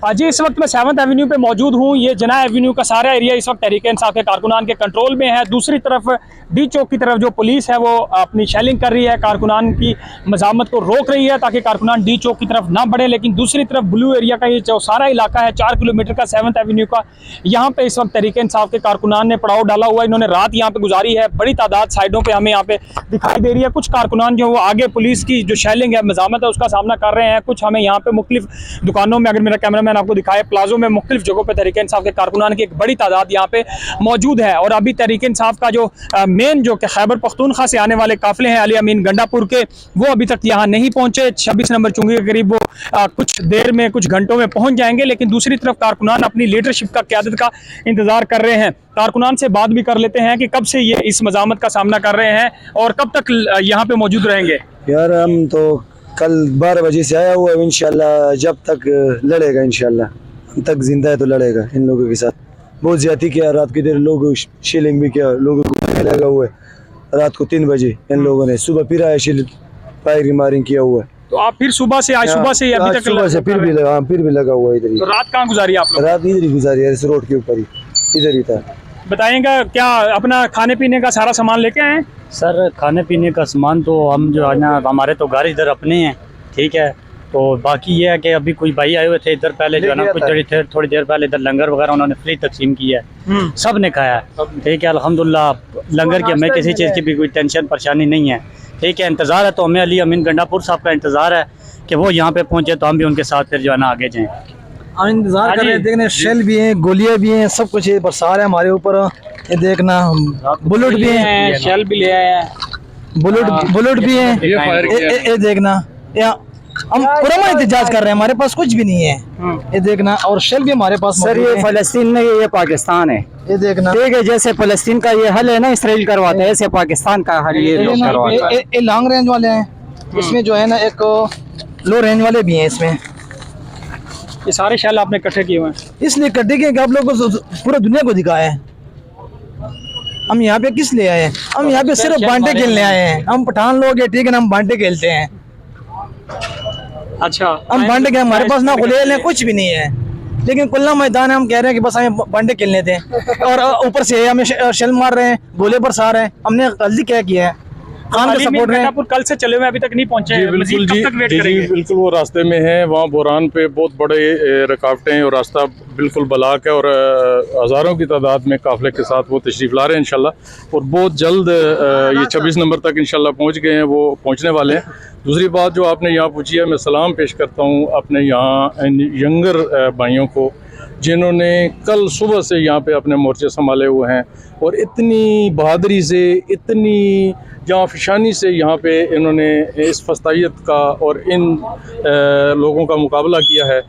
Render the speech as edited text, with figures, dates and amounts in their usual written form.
जी इस वक्त मैं 7th एवेन्यू पे मौजूद हूँ। ये जना एवेन्यू का सारा एरिया इस वक्त तहरीक इंसाफ के कारकुनान के कंट्रोल में है। दूसरी तरफ डी चौक की तरफ जो पुलिस है वो अपनी शेलिंग कर रही है, कारकुनान की मज़ामत को रोक रही है ताकि कारकुनान डी चौक की तरफ ना बढ़े। लेकिन दूसरी तरफ ब्लू एरिया का ये जो सारा इलाका है 4 किलोमीटर का 7th एवेन्यू का, यहाँ पे इस वक्त तहरीक इंसाफ के कारकुनान ने पड़ाव डाला हुआ है। इन्होंने रात यहाँ पे गुजारी है। बड़ी तादाद साइडों पर हमें यहाँ पे दिखाई दे रही है। कुछ कारकुनान जो वो आगे पुलिस की जो शेलिंग है, मज़ामत है, उसका सामना कर रहे हैं। कुछ हमें यहाँ पे मुख्तलिफ दुकानों में, अगर मेरा कैमरामैन आपको दिखाए, प्लाजो में मुख्तलिफ जगहों पे तहरीक इंसाफ के कारकुनान की एक बड़ी तादाद यहाँ पे मौजूद है। और अभी तहरीक इंसाफ का जो मेन जो खैबर पख्तूनख्वा से आने वाले काफिले हैं अली अमीन गंडापुर के, वो अभी तक यहाँ नहीं पहुंचे। 26 नंबर चुंगी के करीब वो कुछ देर में, कुछ घंटों में पहुंच जाएंगे। लेकिन दूसरी तरफ कारकुनान अपनी लीडरशिप का, क़यादत का इंतजार कर रहे हैं। कारकुनान से बात भी कर लेते हैं कि कब से ये इस मज़ामत का सामना कर रहे हैं और कब तक यहाँ पे मौजूद रहेंगे। यार हम तो कल 12 बजे से आया हुआ है। इंशाल्लाह जब तक लड़ेगा, इंशाल्लाह हम तक जिंदा है तो लड़ेगा इन लोगों के साथ। बहुत ज्यादा किया, रात की देर लोग शीलिंग भी किया, लोगों को लगा हुआ है। रात को 3 बजे इन लोगों ने, सुबह फिर आया फायरिंग मारिंग किया हुआ है। तो आप फिर सुबह से, आज सुबह से अभी तक सुबह से फिर भी लगा, फिर भी लगा हुआ है इधर ही। तो रात कहाँ गुजारी आप लोग? रात इधर ही गुजारी है, इस रोड के ऊपर ही, इधर ही था। बताइएगा, क्या अपना खाने पीने का सारा सामान लेके आए? सर खाने पीने का सामान तो हम जो है ना, हमारे तो घर इधर अपने हैं, ठीक है। तो बाकी ये है कि अभी कोई भाई आए हुए थे इधर पहले जो है ना, कुछ थोड़ी देर पहले इधर लंगर वगैरह उन्होंने फ्री तकसीम किया है, सब ने खाया है, ठीक है। अल्हम्दुलिल्लाह लंगर की हमें किसी चीज़ की भी कोई टेंशन परेशानी नहीं है, ठीक है। इंतज़ार है तो हमें अली अमीन गंडापुर साहब का इंतज़ार है कि वो यहाँ पे पहुँचे तो हम भी उनके साथ फिर जो है ना आगे जाएँ। हम इंतजार कर रहे हैं, देखने शेल भी हैं, गोलियां भी हैं, सब कुछ है, बरसा रहा है हमारे ऊपर। ये देखना बुलेट भी हैं, शेल भी ले आए हैं, बुलेट भी हैं। ये देखना, हम पूरा एहतजाज कर रहे हैं, हमारे पास कुछ भी नहीं है। ये देखना, और शेल भी हमारे पास। सर ये फलस्तीन नहीं, ये पाकिस्तान है। ये देखना, ठीक है, जैसे फलस्तीन का ये हल है ना इसराइल करवाता है, ऐसे पाकिस्तान का हल ये लोग करवाता है। ये लॉन्ग रेंज वाले हैं, इसमें जो है ना एक लो रेंज वाले भी हैं इसमें। ये सारे शेल आपने इकट्ठे किए हुए हैं? इसलिए इकट्ठे किए कि आप लोगों को पूरा दुनिया को दिखाया है। हम यहाँ पे किस लिए आए हैं? हम यहाँ पे सिर्फ बांटे खेलने आए हैं। हम पठान लोग हैं, ठीक है ना, हम बांटे खेलते हैं। अच्छा, हम बांटे खेल, हमारे पास ना गुलेल है, कुछ भी नहीं है, लेकिन खुला मैदान है। हम कह रहे हैं कि बस हमें बांटे खेलने थे, और ऊपर से हमें शेल मार रहे हैं, गोले बरसा रहे हैं। हमने गलती क्या किया है? खान का सपोर्ट है। कल से चले हुए अभी तक नहीं पहुंचे। जी बिल्कुल जी बिल्कुल, वो रास्ते में हैं। वहाँ बोरान पे बहुत बड़े रुकावटें हैं और रास्ता बिल्कुल ब्लॉक है, और हज़ारों की तादाद में काफ़िले के साथ वो तशरीफ़ ला रहे हैं इंशाल्लाह। और बहुत जल्द ये 26 नंबर तक इंशाल्लाह पहुँच गए हैं, वो पहुँचने वाले हैं। दूसरी बात जो आपने यहाँ पूछी है, मैं सलाम पेश करता हूँ अपने यहाँ यंगर भाइयों को, जिन्होंने कल सुबह से यहाँ पे अपने मोर्चे संभाले हुए हैं और इतनी बहादुरी से, इतनी जाँफशानी से यहाँ पे इन्होंने इस फस्तायत का और इन लोगों का मुकाबला किया है।